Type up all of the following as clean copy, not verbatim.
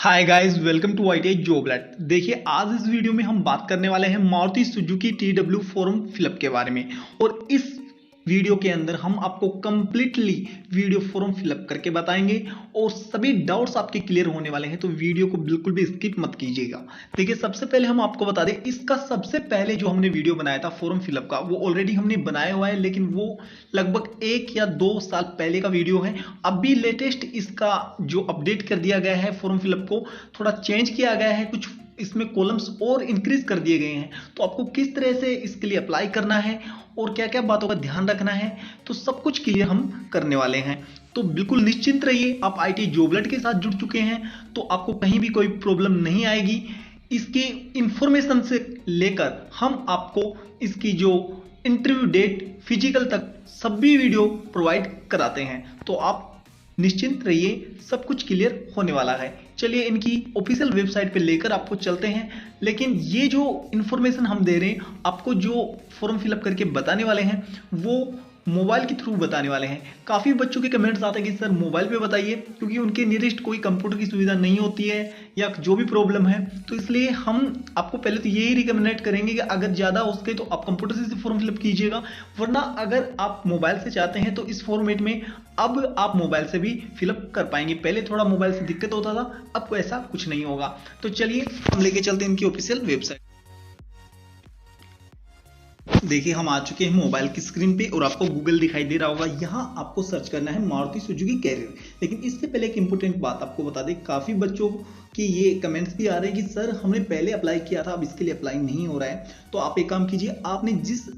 Hi guys, welcome to ITI Joblet. देखिए, आज इस वीडियो में हम बात करने वाले हैं Maruti Suzuki TW form fill up के बारे में। और इस वीडियो के अंदर हम आपको कंप्लीटली वीडियो फॉर्म फिलअप करके बताएंगे और सभी डाउट्स आपके क्लियर होने वाले हैं, तो वीडियो को बिल्कुल भी स्किप मत कीजिएगा। देखिए, सबसे पहले हम आपको बता दें, इसका सबसे पहले जो हमने वीडियो बनाया था फॉर्म फिलअप का, वो ऑलरेडी हमने बनाया हुआ है, लेकिन वो लगभग 1 या 2 साल पहले का वीडियो है। अभी लेटेस्ट इसका जो अपडेट कर दिया गया है, फॉर्म फिलअप को थोड़ा चेंज किया गया है, कुछ इसमें कॉलम्स और इंक्रीज कर दिए गए हैं। तो आपको किस तरह से इसके लिए अप्लाई करना है और क्या क्या बातों का ध्यान रखना है, तो सब कुछ क्लियर हम करने वाले हैं। तो बिल्कुल निश्चिंत रहिए, आप ITI जॉबलेट के साथ जुड़ चुके हैं तो आपको कहीं भी कोई प्रॉब्लम नहीं आएगी। इसकी इंफॉर्मेशन से लेकर हम आपको इसकी जो इंटरव्यू डेट, फिजिकल तक सभी वीडियो प्रोवाइड कराते हैं। तो आप निश्चिंत रहिए, सब कुछ क्लियर होने वाला है। चलिए इनकी ऑफिशियल वेबसाइट पे लेकर आपको चलते हैं। लेकिन ये जो इन्फॉर्मेशन हम दे रहे हैं आपको, जो फॉर्म फिलअप करके बताने वाले हैं, वो मोबाइल के थ्रू बताने वाले हैं। काफ़ी बच्चों के कमेंट्स आते हैं कि सर मोबाइल पे बताइए, क्योंकि उनके नियरेस्ट कोई कंप्यूटर की सुविधा नहीं होती है या जो भी प्रॉब्लम है। तो इसलिए हम आपको पहले तो यही रिकमेंड करेंगे कि अगर ज़्यादा हो सके तो आप कंप्यूटर से फॉर्म फिलअप कीजिएगा, वरना अगर आप मोबाइल से चाहते हैं तो इस फॉर्मेट में अब आप मोबाइल से भी फिलअप कर पाएंगे। पहले थोड़ा मोबाइल से दिक्कत होता था, अब ऐसा कुछ नहीं होगा। तो चलिए हम लेके चलते हैं इनकी ऑफिशियल वेबसाइट। देखिए, हम आ चुके हैं मोबाइल की स्क्रीन पे और आपको गूगल दिखाई दे रहा होगा। यहाँ आपको सर्च करना है मारुति सुजुकी कैरियर। लेकिन इससे पहले एक इंपॉर्टेंट बात आपको बता दें, काफ़ी बच्चों की ये कमेंट्स भी आ रहे हैं कि सर हमने पहले अप्लाई किया था, अब इसके लिए अप्लाई नहीं हो रहा है। तो आप एक काम कीजिए, आपने जिस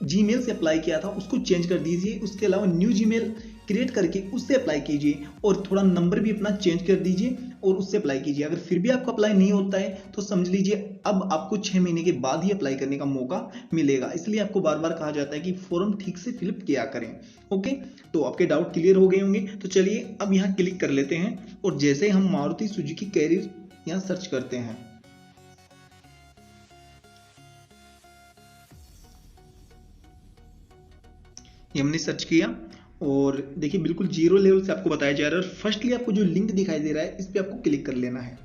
जीमेल से अप्लाई किया था उसको चेंज कर दीजिए, उसके अलावा न्यू जीमेल क्रिएट करके उससे अप्लाई कीजिए और थोड़ा नंबर भी अपना चेंज कर दीजिए और उससे अप्लाई कीजिए। अगर फिर भी आपका अप्लाई नहीं होता है तो समझ लीजिए अब आपको 6 महीने के बाद ही अप्लाई करने का मौका मिलेगा। इसलिए आपको बार बार कहा जाता है कि फॉर्म ठीक से फिलअप किया करें। ओके, तो आपके डाउट क्लियर हो गए होंगे। तो चलिए अब यहाँ क्लिक कर लेते हैं और जैसे हम मारुति सुजुकी कैरियर यहाँ सर्च करते हैं, ये हमने सर्च किया और देखिए बिल्कुल जीरो लेवल से आपको बताया जा रहा है। और फर्स्टली आपको जो लिंक दिखाई दे रहा है इस पे आपको क्लिक कर लेना है।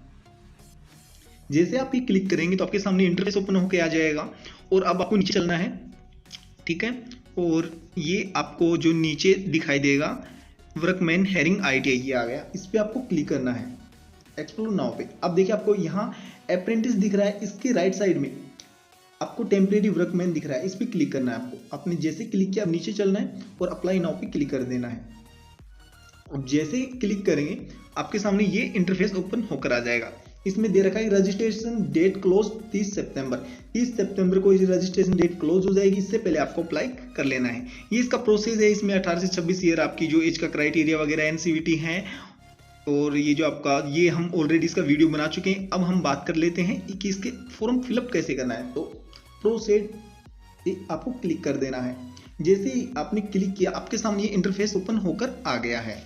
जैसे आप ये क्लिक करेंगे तो आपके सामने इंटरफेस ओपन होकर आ जाएगा और अब आपको नीचे चलना है, ठीक है। और ये आपको जो नीचे दिखाई देगा वर्कमैन हेयरिंग ITI, ये आ गया, इस पर आपको क्लिक करना है एक्सप्लोर नाउ पे। अब देखिए आपको यहाँ अप्रेंटिस दिख रहा है, इसके राइट साइड में आपको टेम्परेरी वर्कमैन दिख रहा है, इस पर क्लिक करना है आपको। आपने जैसे क्लिक किया, अब नीचे चलना है और अप्लाई नाउ पे क्लिक कर देना है। अब जैसे क्लिक करेंगे आपके सामने ये इंटरफेस ओपन होकर आ जाएगा। इसमें दे रखा है रजिस्ट्रेशन डेट क्लोज 30 सितंबर। 30 सितंबर को रजिस्ट्रेशन डेट क्लोज हो जाएगी, इससे पहले आपको अप्लाई कर लेना है। ये इसका प्रोसेस है। इसमें 18 से 26 ईयर आपकी जो एज का क्राइटेरिया वगैरह NCVT है। और ये जो आपका, ये हम ऑलरेडी इसका वीडियो बना चुके हैं। अब हम बात कर लेते हैं कि इसके फॉर्म फिलअप कैसे करना है। तो प्रोसीड आपको क्लिक कर देना है। जैसे ही आपने क्लिक किया आपके सामने ये इंटरफेस ओपन होकर आ गया है,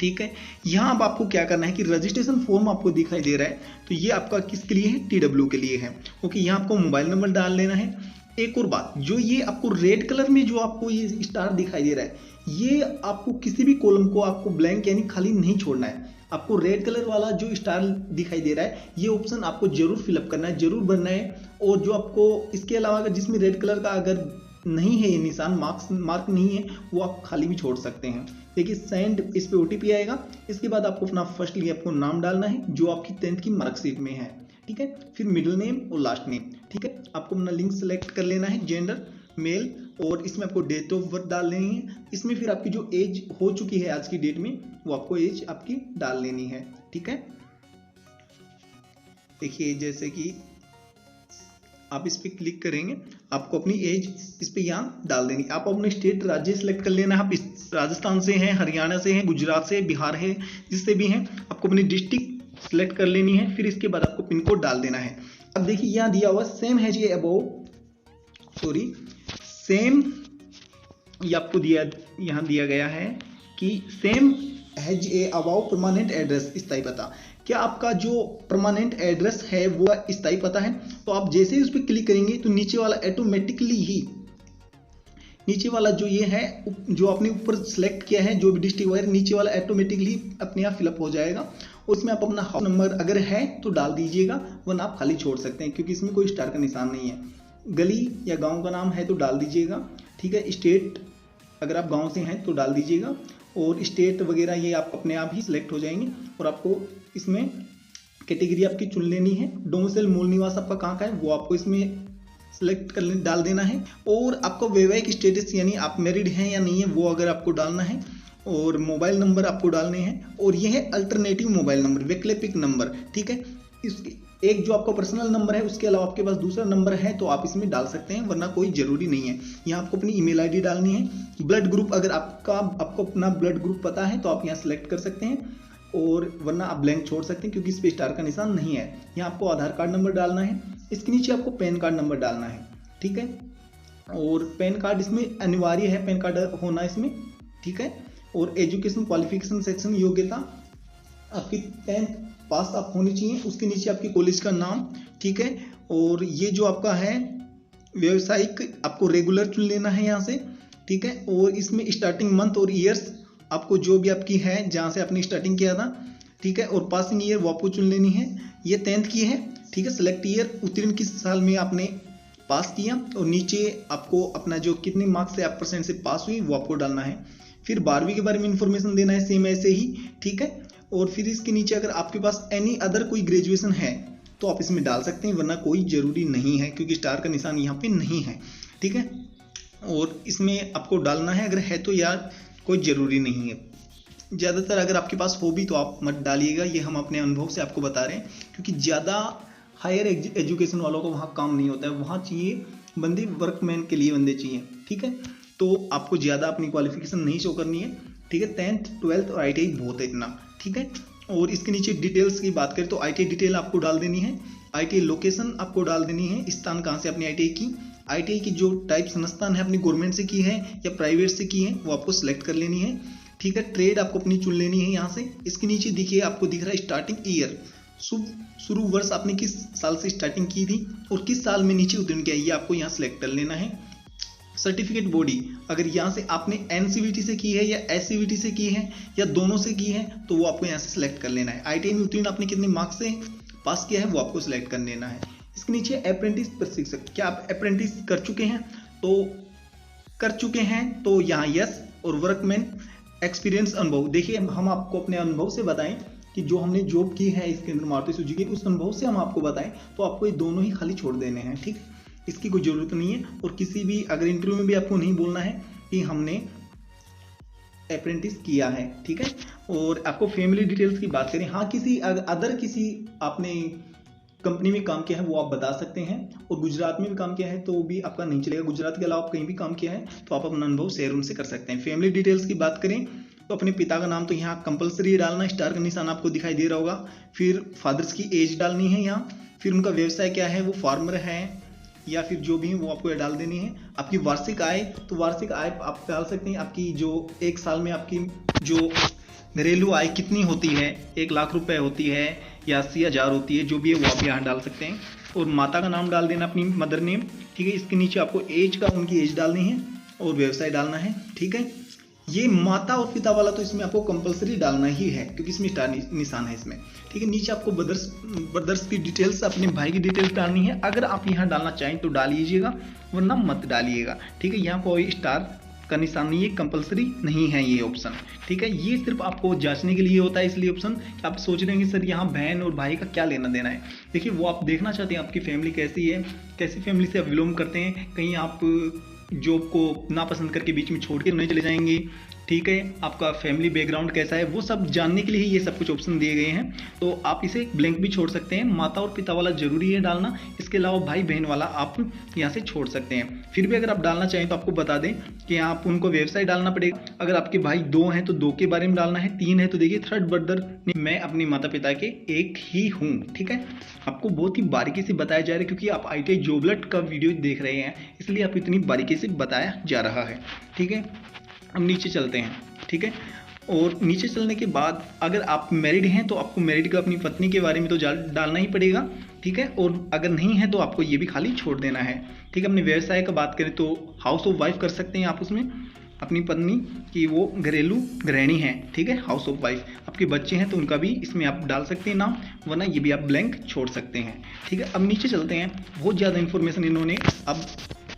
ठीक है। यहाँ अब आपको क्या करना है कि रजिस्ट्रेशन फॉर्म आपको दिखाई दे रहा है, तो ये आपका किसके लिए है? TW के लिए है। ओके, यहाँ आपको मोबाइल नंबर डाल लेना है। एक और बात, जो ये आपको रेड कलर में जो आपको ये स्टार दिखाई दे रहा है, ये आपको किसी भी कॉलम को आपको ब्लैंक यानी खाली नहीं छोड़ना है। आपको रेड कलर वाला जो स्टार दिखाई दे रहा है, ये ऑप्शन आपको जरूर फिलअप करना है, जरूर भरना है। और जो आपको इसके अलावा अगर जिसमें रेड कलर का अगर नहीं है, ये निशान मार्क नहीं है, वो आप खाली भी छोड़ सकते हैं। देखिए सेंड, इस पे OTP आएगा। इसके बाद आपको अपना फर्स्टली आपको नाम डालना है जो आपकी 10th की मार्कशीट में है, ठीक है। फिर मिडिल नेम और लास्ट नेम, ठीक है। आपको अपना लिंक सेलेक्ट कर लेना है, जेंडर मेल, और इसमें आपको डेट ऑफ बर्थ डाल लेनी है। इसमें फिर आपकी जो एज हो चुकी है आज की डेट में, वो आपको एज आपकी डाल लेनी है, ठीक है। देखिए जैसे कि आप इस पे क्लिक करेंगे, आपको अपनी एज इस पे यहाँ डाल देनी। आप अपने स्टेट, राज्य सेलेक्ट कर लेना है। आप राजस्थान से हैं, हरियाणा से हैं, गुजरात से, बिहार है, जिससे भी हैं, आपको अपनी डिस्ट्रिक्ट सेलेक्ट कर लेनी है। फिर इसके बाद आपको पिन कोड डाल देना है। अब देखिए यहाँ दिया हुआ सेम है जी अबव, सॉरी सेम, ये आपको यहाँ दिया गया है कि same has a about permanent address, स्थायी पता। क्या आपका जो परमानेंट एड्रेस है वो स्थायी पता है? तो आप जैसे ही उस पर क्लिक करेंगे तो नीचे वाला ऑटोमेटिकली ही, नीचे वाला जो ये है, जो आपने ऊपर सेलेक्ट किया है जो भी डिस्ट्रिक्ट वगैरह, नीचे वाला ऑटोमेटिकली अपने आप फिलअप हो जाएगा और इसमें आप अपना हाउस नंबर अगर है तो डाल दीजिएगा, वरना आप खाली छोड़ सकते हैं क्योंकि इसमें कोई स्टार का निशान नहीं है। गली या गांव का नाम है तो डाल दीजिएगा, ठीक है। स्टेट अगर आप गांव से हैं तो डाल दीजिएगा, और स्टेट वगैरह ये आप अपने आप ही सिलेक्ट हो जाएंगे। और आपको इसमें कैटेगरी आपकी चुन लेनी है। डोमिसाइल मूल निवास आपका कहाँ का है वो आपको इसमें सिलेक्ट कर डाल देना है। और आपको वैवाहिक स्टेटस यानी आप मैरिड हैं या नहीं है वो अगर आपको डालना है, और मोबाइल नंबर आपको डालने हैं। और ये है अल्टरनेटिव मोबाइल नंबर, वैकल्पिक नंबर, ठीक है। इसके एक जो आपका पर्सनल नंबर है उसके अलावा आपके पास दूसरा नंबर है तो आप इसमें डाल सकते हैं, वरना कोई जरूरी नहीं है। यहाँ आपको अपनी ईमेल आईडी डालनी है। ब्लड ग्रुप अगर आपको अपना ब्लड ग्रुप पता है तो आप यहाँ सेलेक्ट कर सकते हैं, और वरना आप ब्लैंक छोड़ सकते हैं क्योंकि इस पे स्टार का निशान नहीं है। यहाँ आपको आधार कार्ड नंबर डालना है, इसके नीचे आपको पैन कार्ड नंबर डालना है, ठीक है। और पैन कार्ड इसमें अनिवार्य है, पैन कार्ड होना इसमें, ठीक है। और एजुकेशन क्वालिफिकेशन सेक्शन योग्यता आपकी 10th पास आप होनी चाहिए। उसके नीचे आपकी कॉलेज का नाम, ठीक है। और ये जो आपका है व्यवसायिक आपको रेगुलर चुन लेना है यहाँ से, ठीक है। और इसमें स्टार्टिंग मंथ और ईयर्स आपको जो भी आपकी है जहाँ से आपने स्टार्टिंग किया था, ठीक है। और पासिंग ईयर वो आपको चुन लेनी है। ये 10th की है, ठीक है। सेलेक्ट ईयर उत्तीर्ण किस साल में आपने पास किया, और नीचे आपको अपना जो कितने मार्क्स से आप % से पास हुई वो आपको डालना है। फिर 12वीं के बारे में इंफॉर्मेशन देना है सेम ऐसे ही, ठीक है। और फिर इसके नीचे अगर आपके पास एनी अदर कोई ग्रेजुएशन है तो आप इसमें डाल सकते हैं, वरना कोई जरूरी नहीं है क्योंकि स्टार का निशान यहाँ पे नहीं है, ठीक है। और इसमें आपको डालना है, अगर है तो यार कोई ज़रूरी नहीं है। ज़्यादातर अगर आपके पास हो भी तो आप मत डालिएगा, ये हम अपने अनुभव से आपको बता रहे हैं, क्योंकि ज़्यादा हायर एजुकेशन वालों को वहाँ काम नहीं होता है, वहाँ चाहिए बंदे वर्कमैन के लिए बंदे चाहिए, ठीक है। तो आपको ज़्यादा अपनी क्वालिफिकेशन नहीं शो करनी है, ठीक है। 10th 12th और ITI बहुत है इतना, ठीक है। और इसके नीचे डिटेल्स की बात करें तो ITI डिटेल आपको डाल देनी है। ITI लोकेशन आपको डाल देनी है, स्थान कहाँ से आपने ITI की। ITI की जो टाइप संस्थान है अपनी गवर्नमेंट से की है या प्राइवेट से की है वो आपको सिलेक्ट कर लेनी है, ठीक है। ट्रेड आपको अपनी चुन लेनी है यहाँ से। इसके नीचे देखिए आपको दिख रहा है स्टार्टिंग ईयर, शुरू वर्ष आपने किस साल से स्टार्टिंग की थी और किस साल में नीचे उत्तीर्ण किया, ये आपको यहाँ सिलेक्ट कर लेना है। सर्टिफिकेट बॉडी अगर यहाँ से आपने NCVT से की है या SCVT से की है या दोनों से की है तो वो आपको यहाँ से सिलेक्ट कर लेना है। ITI में उत्तीर्ण आपने कितने मार्क्स से पास किया है वो आपको सिलेक्ट कर लेना है। इसके नीचे अप्रेंटिस प्रशिक्षक, क्या आप अप्रेंटिस कर चुके हैं तो यहाँ यस। और वर्कमैन एक्सपीरियंस अनुभव, देखिए हम आपको अपने अनुभव से बताएं कि जो हमने जॉब की है इसके अंदर मारुति सुजुकी, उस अनुभव से हम आपको बताएं तो आपको ये दोनों ही खाली छोड़ देने हैं, ठीक है। इसकी कोई ज़रूरत नहीं है। और किसी भी अगर इंटरव्यू में भी आपको नहीं बोलना है कि हमने अप्रेंटिस किया है, ठीक है। और आपको फैमिली डिटेल्स की बात करें, हाँ किसी अदर किसी आपने कंपनी में काम किया है वो आप बता सकते हैं। और गुजरात में भी काम किया है तो भी आपका नहीं चलेगा, गुजरात के अलावा आप कहीं भी काम किया है तो आप अपना अनुभव शेयर उनसे कर सकते हैं। फैमिली डिटेल्स की बात करें तो अपने पिता का नाम तो यहाँ कंपलसरी डालना, स्टार का निशान आपको दिखाई दे रहा होगा। फिर फादर्स की एज डालनी है यहाँ, फिर उनका व्यवसाय क्या है, वो फार्मर है या फिर जो भी है वो आपको डाल देनी है। आपकी वार्षिक आय तो वार्षिक आय आप डाल सकते हैं, आपकी जो एक साल में आपकी जो घरेलू आय कितनी होती है, 1 लाख रुपए होती है या 80,000 होती है, जो भी है वो आप यहाँ डाल सकते हैं। और माता का नाम डाल देना, अपनी मदर नेम, ठीक है। इसके नीचे आपको एज का उनकी एज डालनी है और व्यवसाय डालना है, ठीक है। ये माता और पिता वाला तो इसमें आपको कंपलसरी डालना ही है क्योंकि इसमें स्टार निशान है इसमें, ठीक है। नीचे आपको ब्रदर्स की डिटेल्स, अपने भाई की डिटेल्स डालनी है। अगर आप यहाँ डालना चाहें तो डाल लीजिएगा, वरना मत डालिएगा, ठीक है। यहाँ कोई स्टार का निशान नहीं है, कंपलसरी नहीं है ये ऑप्शन, ठीक है। ये सिर्फ आपको जांचने के लिए होता है, इसलिए ऑप्शन आप सोच रहे हैं सर यहाँ बहन और भाई का क्या लेना देना है। देखिए वो आप देखना चाहते हैं आपकी फैमिली कैसी है, कैसी फैमिली से आप बिलोंग करते हैं, कहीं आप जॉब को नापसंद करके बीच में छोड़ के नहीं चले जाएंगे, ठीक है। आपका फैमिली बैकग्राउंड कैसा है वो सब जानने के लिए ही ये सब कुछ ऑप्शन दिए गए हैं, तो आप इसे ब्लैंक भी छोड़ सकते हैं। माता और पिता वाला जरूरी है डालना, इसके अलावा भाई बहन वाला आप यहाँ से छोड़ सकते हैं। फिर भी अगर आप डालना चाहें तो आपको बता दें कि आप उनको व्यवसाय डालना पड़ेगा। अगर आपके भाई 2 हैं तो 2 के बारे में डालना है, 3 है तो देखिए थर्ड ब्रदर मैं अपने माता पिता के एक ही हूँ, ठीक है। आपको बहुत ही बारीकी से बताया जा रहा है क्योंकि आप ITI जॉबलेट का वीडियो देख रहे हैं, इसलिए आप इतनी बारीकी से बताया जा रहा है, ठीक है। अब नीचे चलते हैं, ठीक है। और नीचे चलने के बाद अगर आप मैरिड हैं तो आपको मैरिड का अपनी पत्नी के बारे में तो डालना ही पड़ेगा, ठीक है। और अगर नहीं है तो आपको ये भी खाली छोड़ देना है, ठीक है। अपने व्यवसाय का बात करें तो हाउस ऑफ वाइफ कर सकते हैं आप उसमें, अपनी पत्नी की वो घरेलू गृहिणी है, ठीक है, हाउस ऑफ वाइफ। आपके बच्चे हैं तो उनका भी इसमें आप डाल सकते हैं नाम, वरना ये भी आप ब्लैंक छोड़ सकते हैं, ठीक है। अब नीचे चलते हैं। बहुत ज़्यादा इंफॉर्मेशन इन्होंने अब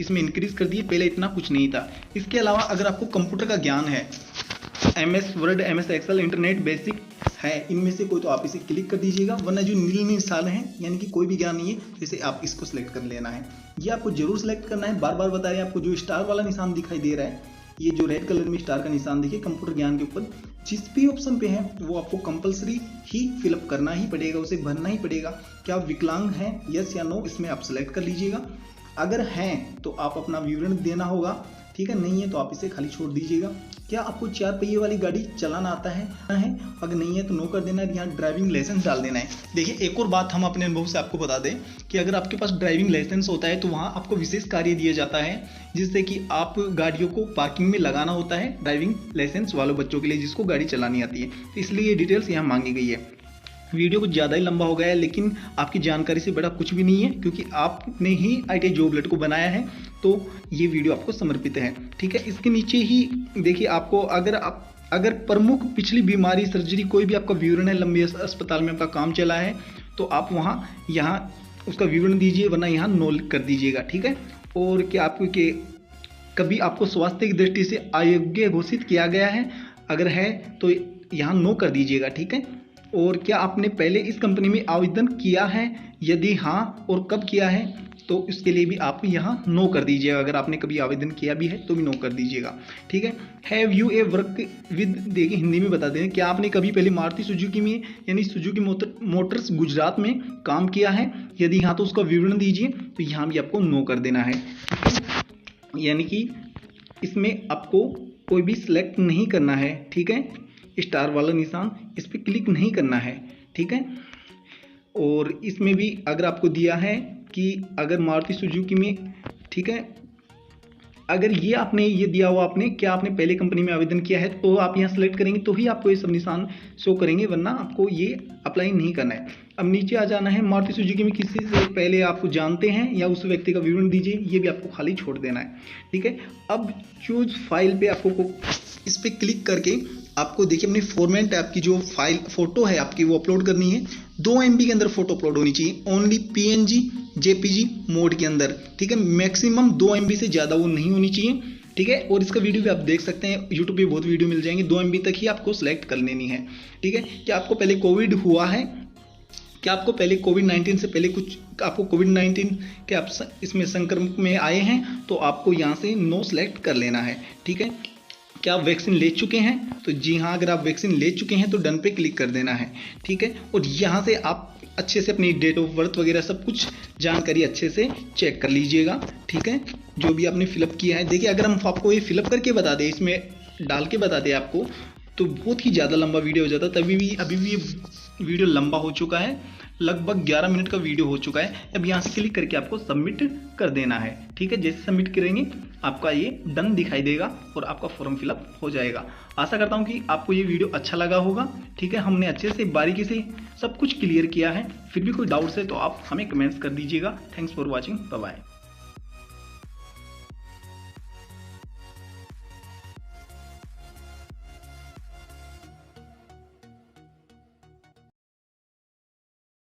इसमें इंक्रीज कर दिए, पहले इतना कुछ नहीं था। इसके अलावा अगर आपको कंप्यूटर का ज्ञान है, MS word, MS excel, internet basic है, इनमें से कोई तो आप इसे क्लिक कर दीजिएगा, वरना जो नील निशान है यानी कि कोई भी ज्ञान नहीं है, जैसे आप इसको सिलेक्ट कर लेना है। ये आपको जरूर सिलेक्ट करना है। बार बार बता रहे हैं आपको, जो स्टार वाला निशान दिखाई दे रहा है, ये जो रेड कलर में स्टार का निशान देखिए कंप्यूटर ज्ञान के ऊपर, जिस भी ऑप्शन पे है वो आपको कंपलसरी ही फिलअप करना ही पड़ेगा, उसे भरना ही पड़ेगा। क्या आप विकलांग हैं, यस या नो, इसमें आप सिलेक्ट कर लीजिएगा। अगर हैं तो आप अपना विवरण देना होगा, ठीक है, नहीं है तो आप इसे खाली छोड़ दीजिएगा। क्या आपको 4 पहिए वाली गाड़ी चलाना आता है? अगर नहीं है तो नो कर देना है, यहाँ ड्राइविंग लाइसेंस डाल देना है। देखिए एक और बात हम अपने अनुभव से आपको बता दें कि अगर आपके पास ड्राइविंग लाइसेंस होता है तो वहाँ आपको विशेष कार्य दिया जाता है, जिससे कि आप गाड़ियों को पार्किंग में लगाना होता है, ड्राइविंग लाइसेंस वालों बच्चों के लिए जिसको गाड़ी चलानी आती है। तो इसलिए ये डिटेल्स यहाँ मांगी गई है। वीडियो कुछ ज़्यादा ही लंबा हो गया है, लेकिन आपकी जानकारी से बड़ा कुछ भी नहीं है, क्योंकि आपने ही ITI जॉब लेट को बनाया है, तो ये वीडियो आपको समर्पित है, ठीक है। इसके नीचे ही देखिए आपको अगर प्रमुख पिछली बीमारी, सर्जरी, कोई भी आपका विवरण है, लंबे अस्पताल में आपका काम चला है, तो आप यहाँ उसका विवरण दीजिए, वरना यहाँ नो कर दीजिएगा, ठीक है। और क्या आपको कभी आपको स्वास्थ्य की दृष्टि से अयोग्य घोषित किया गया है, अगर है तो यहाँ नो कर दीजिएगा, ठीक है। और क्या आपने पहले इस कंपनी में आवेदन किया है, यदि हाँ और कब किया है, तो इसके लिए भी आप यहाँ नो कर दीजिएगा। अगर आपने कभी आवेदन किया भी है तो भी नो कर दीजिएगा, ठीक है। Have U A work with, देखिए हिंदी में बता दें, क्या आपने कभी पहले मारुति सुजुकी में यानी सुजुकी मोटर्स गुजरात में काम किया है, यदि हाँ तो उसका विवरण दीजिए, तो यहाँ भी आपको नो कर देना है। यानी कि इसमें आपको कोई भी सिलेक्ट नहीं करना है, ठीक है। स्टार वाला निशान, इस पर क्लिक नहीं करना है, ठीक है। और इसमें भी अगर आपको दिया है कि अगर मारुति सुजुकी में, ठीक है, अगर ये आपने ये दिया हुआ आपने क्या आपने पहले कंपनी में आवेदन किया है, तो आप यहाँ सेलेक्ट करेंगे तो ही आपको ये सब निशान शो करेंगे, वरना आपको ये अप्लाई नहीं करना है। अब नीचे आ जाना है। मारुति सुजुकी में किसी से पहले आप जानते हैं या उस व्यक्ति का विवरण दीजिए, ये भी आपको खाली छोड़ देना है, ठीक है। अब चूज फाइल पे आपको इस पर क्लिक करके आपको देखिए अपनी फॉर्मेट आपकी जो फाइल फोटो है आपकी वो अपलोड करनी है। 2 MB के अंदर फोटो अपलोड होनी चाहिए, ओनली PNG JPG मोड के अंदर, ठीक है। मैक्सिमम 2 MB से ज़्यादा वो नहीं होनी चाहिए, ठीक है। और इसका वीडियो भी आप देख सकते हैं, यूट्यूब पे बहुत वीडियो मिल जाएंगे। 2 MB तक ही आपको सिलेक्ट कर लेनी है, ठीक है। क्या आपको पहले कोविड हुआ है, क्या आपको पहले कोविड-19 से पहले कुछ आपको कोविड-19 के आप इसमें संक्रमण में आए हैं, तो आपको यहाँ से नो सेलेक्ट कर लेना है, ठीक है। क्या आप वैक्सीन ले चुके हैं, तो जी हाँ, अगर आप वैक्सीन ले चुके हैं तो डन पे क्लिक कर देना है, ठीक है। और यहाँ से आप अच्छे से अपनी डेट ऑफ बर्थ वगैरह सब कुछ जानकारी अच्छे से चेक कर लीजिएगा, ठीक है, जो भी आपने फिलअप किया है। देखिए अगर हम आपको ये फिलअप करके बता दें, इसमें डाल के बता दें आपको, तो बहुत ही ज़्यादा लंबा वीडियो हो जाता। अभी भी ये वीडियो लंबा हो चुका है, लगभग 11 मिनट का वीडियो हो चुका है। अब यहाँ से क्लिक करके आपको सबमिट कर देना है, ठीक है। जैसे सबमिट करेंगे आपका ये डन दिखाई देगा और आपका फॉर्म फिलअप हो जाएगा। आशा करता हूँ कि आपको ये वीडियो अच्छा लगा होगा, ठीक है। हमने अच्छे से बारीकी से सब कुछ क्लियर किया है। फिर भी कोई डाउट्स है तो आप हमें कमेंट्स कर दीजिएगा। Thanks for watching, bye bye.